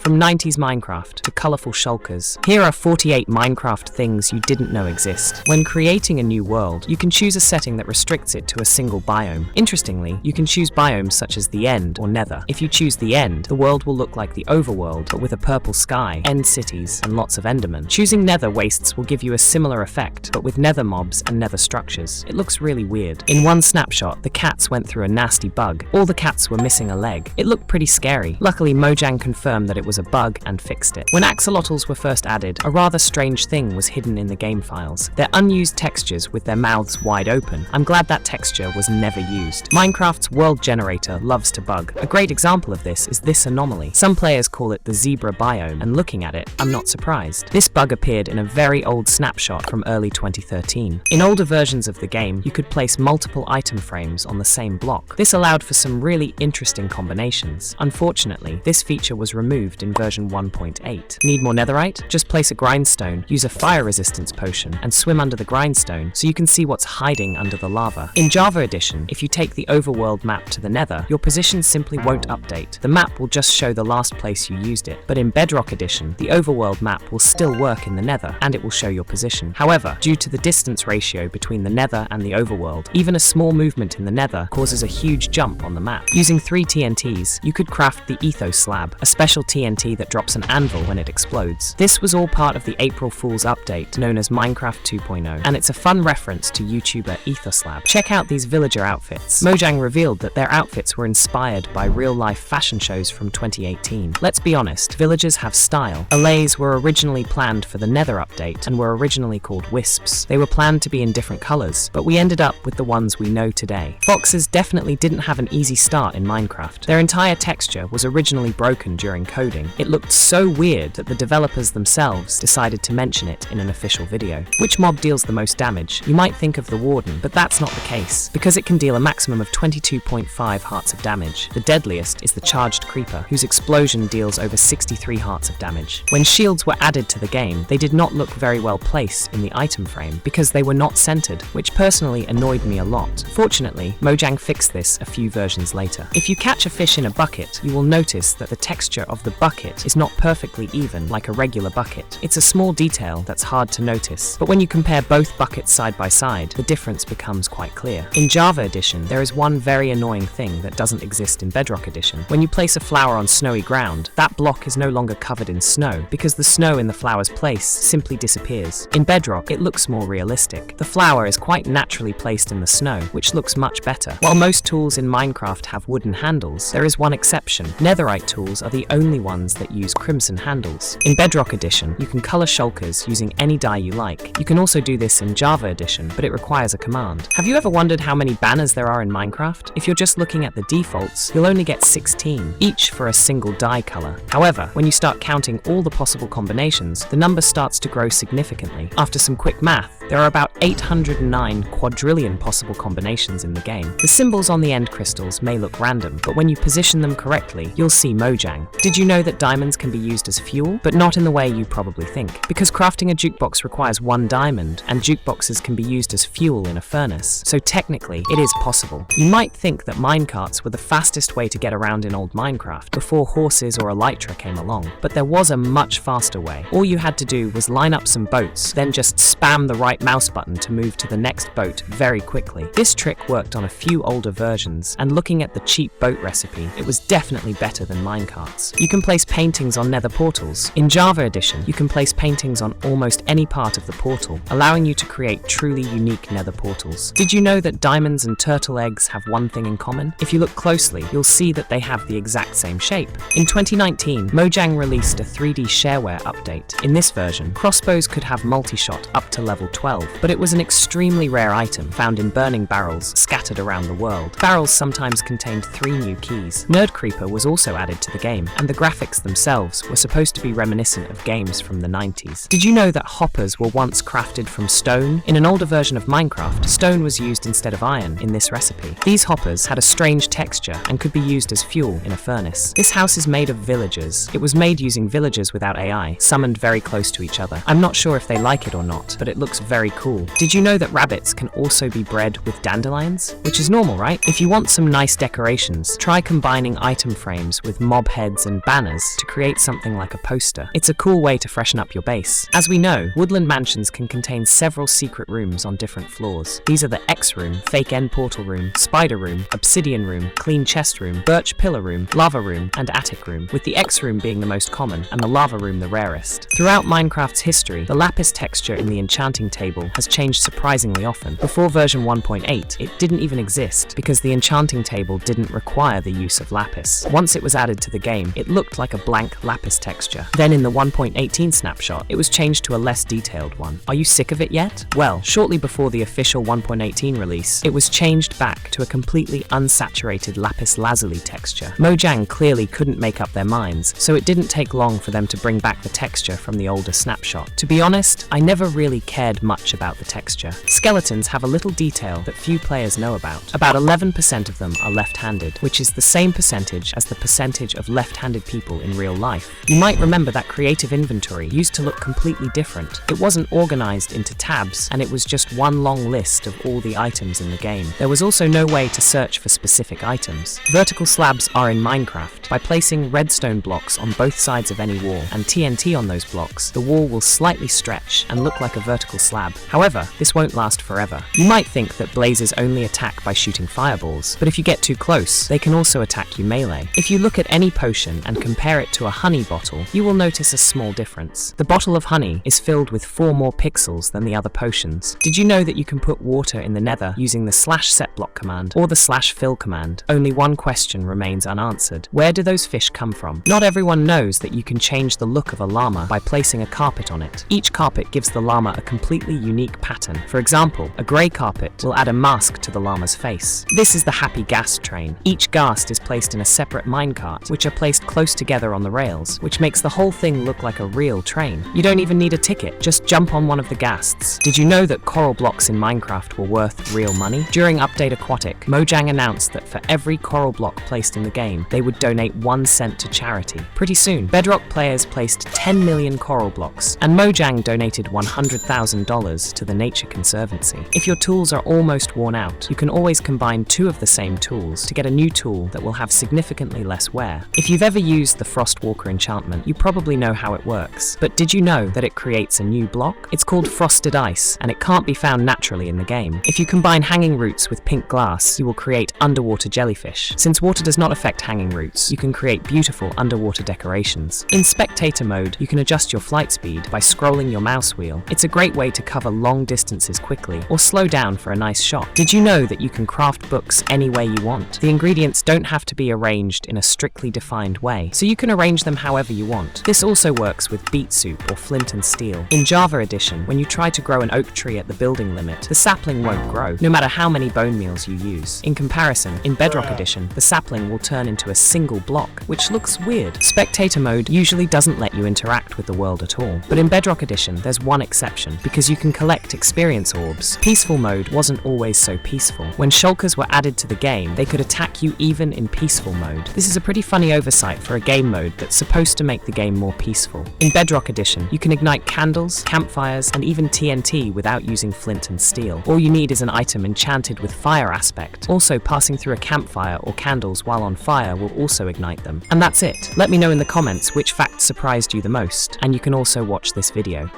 From 90s Minecraft to colorful shulkers, here are 48 Minecraft things you didn't know exist. When creating a new world, you can choose a setting that restricts it to a single biome. Interestingly, you can choose biomes such as the End or Nether. If you choose the End, the world will look like the overworld, but with a purple sky, end cities, and lots of endermen. Choosing Nether wastes will give you a similar effect, but with Nether mobs and Nether structures. It looks really weird. In one snapshot, the cats went through a nasty bug. All the cats were missing a leg. It looked pretty scary. Luckily, Mojang confirmed that it was a bug and fixed it. When axolotls were first added, a rather strange thing was hidden in the game files. Their unused textures with their mouths wide open. I'm glad that texture was never used. Minecraft's world generator loves to bug. A great example of this is this anomaly. Some players call it the zebra biome, and looking at it, I'm not surprised. This bug appeared in a very old snapshot from early 2013. In older versions of the game, you could place multiple item frames on the same block. This allowed for some really interesting combinations. Unfortunately, this feature was removed in version 1.8. Need more netherite? Just place a grindstone, use a fire resistance potion, and swim under the grindstone so you can see what's hiding under the lava. In Java Edition, if you take the overworld map to the nether, your position simply won't update. The map will just show the last place you used it. But in Bedrock Edition, the overworld map will still work in the nether, and it will show your position. However, due to the distance ratio between the nether and the overworld, even a small movement in the nether causes a huge jump on the map. Using 3 TNTs, you could craft the Ethos Slab, a special TNT that drops an anvil when it explodes. This was all part of the April Fool's update known as Minecraft 2.0, and it's a fun reference to YouTuber Ethoslab. Check out these villager outfits. Mojang revealed that their outfits were inspired by real-life fashion shows from 2018. Let's be honest, villagers have style. Allays were originally planned for the Nether update and were originally called wisps. They were planned to be in different colors, but we ended up with the ones we know today. Foxes definitely didn't have an easy start in Minecraft. Their entire texture was originally broken during coding. It looked so weird that the developers themselves decided to mention it in an official video. Which mob deals the most damage? You might think of the Warden, but that's not the case, because it can deal a maximum of 22.5 hearts of damage. The deadliest is the Charged Creeper, whose explosion deals over 63 hearts of damage. When shields were added to the game, they did not look very well placed in the item frame because they were not centered, which personally annoyed me a lot. Fortunately, Mojang fixed this a few versions later. If you catch a fish in a bucket, you will notice that the texture of the bucket is not perfectly even like a regular bucket. It's a small detail that's hard to notice, but when you compare both buckets side by side, the difference becomes quite clear. In Java Edition, there is one very annoying thing that doesn't exist in Bedrock Edition. When you place a flower on snowy ground, that block is no longer covered in snow because the snow in the flower's place simply disappears. In Bedrock, it looks more realistic. The flower is quite naturally placed in the snow, which looks much better. While most tools in Minecraft have wooden handles, there is one exception. Netherite tools are the only ones that use crimson handles. In Bedrock Edition, you can color shulkers using any dye you like. You can also do this in Java Edition, but it requires a command. Have you ever wondered how many banners there are in Minecraft? If you're just looking at the defaults, you'll only get 16, each for a single dye color. However, when you start counting all the possible combinations, the number starts to grow significantly. After some quick math, there are about 809 quadrillion possible combinations in the game. The symbols on the end crystals may look random, but when you position them correctly, you'll see Mojang. Did you know that diamonds can be used as fuel? But not in the way you probably think. Because crafting a jukebox requires 1 diamond, and jukeboxes can be used as fuel in a furnace. So technically, it is possible. You might think that minecarts were the fastest way to get around in old Minecraft, before horses or elytra came along. But there was a much faster way. All you had to do was line up some boats, then just spam the right mouse button to move to the next boat very quickly. This trick worked on a few older versions, and looking at the cheap boat recipe, it was definitely better than minecarts. You can place paintings on nether portals. In Java Edition, you can place paintings on almost any part of the portal, allowing you to create truly unique nether portals. Did you know that diamonds and turtle eggs have one thing in common? If you look closely, you'll see that they have the exact same shape. In 2019, Mojang released a 3D shareware update. In this version, crossbows could have multi-shot up to level 12, but it was an extremely rare item found in burning barrels scattered around the world. Barrels sometimes contained 3 new keys. Nerd Creeper was also added to the game, and the graphics themselves were supposed to be reminiscent of games from the 90s. Did you know that hoppers were once crafted from stone? In an older version of Minecraft, stone was used instead of iron in this recipe. These hoppers had a strange texture and could be used as fuel in a furnace. This house is made of villagers. It was made using villagers without AI, summoned very close to each other. I'm not sure if they like it or not, but it looks very cool. Did you know that rabbits can also be bred with dandelions? Which is normal, right? If you want some nice decorations, try combining item frames with mob heads and banners bananas to create something like a poster. It's a cool way to freshen up your base. As we know, woodland mansions can contain several secret rooms on different floors. These are the X room, fake end portal room, spider room, obsidian room, clean chest room, birch pillar room, lava room, and attic room, with the X room being the most common and the lava room the rarest. Throughout Minecraft's history, the lapis texture in the enchanting table has changed surprisingly often. Before version 1.8, it didn't even exist because the enchanting table didn't require the use of lapis. Once it was added to the game, it looked like a blank lapis texture. Then in the 1.18 snapshot, it was changed to a less detailed one. Are you sick of it yet? Well, shortly before the official 1.18 release, it was changed back to a completely unsaturated lapis lazuli texture. Mojang clearly couldn't make up their minds, so it didn't take long for them to bring back the texture from the older snapshot. To be honest, I never really cared much about the texture. Skeletons have a little detail that few players know about. About 11% of them are left-handed, which is the same percentage as the percentage of left-handed people in real life. You might remember that creative inventory used to look completely different. It wasn't organized into tabs, and it was just one long list of all the items in the game. There was also no way to search for specific items. Vertical slabs are in Minecraft. By placing redstone blocks on both sides of any wall and TNT on those blocks, the wall will slightly stretch and look like a vertical slab. However, this won't last forever. You might think that blazes only attack by shooting fireballs, but if you get too close, they can also attack you melee. If you look at any potion and compare it to a honey bottle, you will notice a small difference. The bottle of honey is filled with 4 more pixels than the other potions. Did you know that you can put water in the nether using the /setblock command or the /fill command? Only one question remains unanswered. Where do those fish come from? Not everyone knows that you can change the look of a llama by placing a carpet on it. Each carpet gives the llama a completely unique pattern. For example, a grey carpet will add a mask to the llama's face. This is the happy ghast train. Each ghast is placed in a separate minecart, which are placed close together on the rails, which makes the whole thing look like a real train. You don't even need a ticket, just jump on one of the ghasts. Did you know that coral blocks in Minecraft were worth real money? During Update Aquatic, Mojang announced that for every coral block placed in the game, they would donate 1 cent to charity. Pretty soon, Bedrock players placed 10 million coral blocks, and Mojang donated $100,000 to the Nature Conservancy. If your tools are almost worn out, you can always combine 2 of the same tools to get a new tool that will have significantly less wear. If you've ever used the Frostwalker enchantment, you probably know how it works. But did you know that it creates a new block? It's called frosted ice, and it can't be found naturally in the game. If you combine hanging roots with pink glass, you will create underwater jellyfish. Since water does not affect hanging roots, you can create beautiful underwater decorations. In spectator mode, you can adjust your flight speed by scrolling your mouse wheel. It's a great way to cover long distances quickly or slow down for a nice shot. Did you know that you can craft books any way you want? The ingredients don't have to be arranged in a strictly defined way, so you can arrange them however you want. This also works with beet soup or flint and steel. In Java Edition, when you try to grow an oak tree at the building limit, the sapling won't grow, no matter how many bone meals you use. In comparison, in Bedrock Edition, the sapling will turn into a single block, which looks weird. Spectator mode usually doesn't let you interact with the world at all, but in Bedrock Edition, there's one exception, because you can collect experience orbs. Peaceful mode wasn't always so peaceful. When shulkers were added to the game, they could attack you even in peaceful mode. This is a pretty funny oversight for a game mode that's supposed to make the game more peaceful. In Bedrock Edition, you can ignite candles, campfires, and even TNT without using flint and steel. All you need is an item enchanted with fire aspect. Also, passing through a campfire or candles while on fire will also ignite them. And that's it. Let me know in the comments which fact surprised you the most, and you can also watch this video.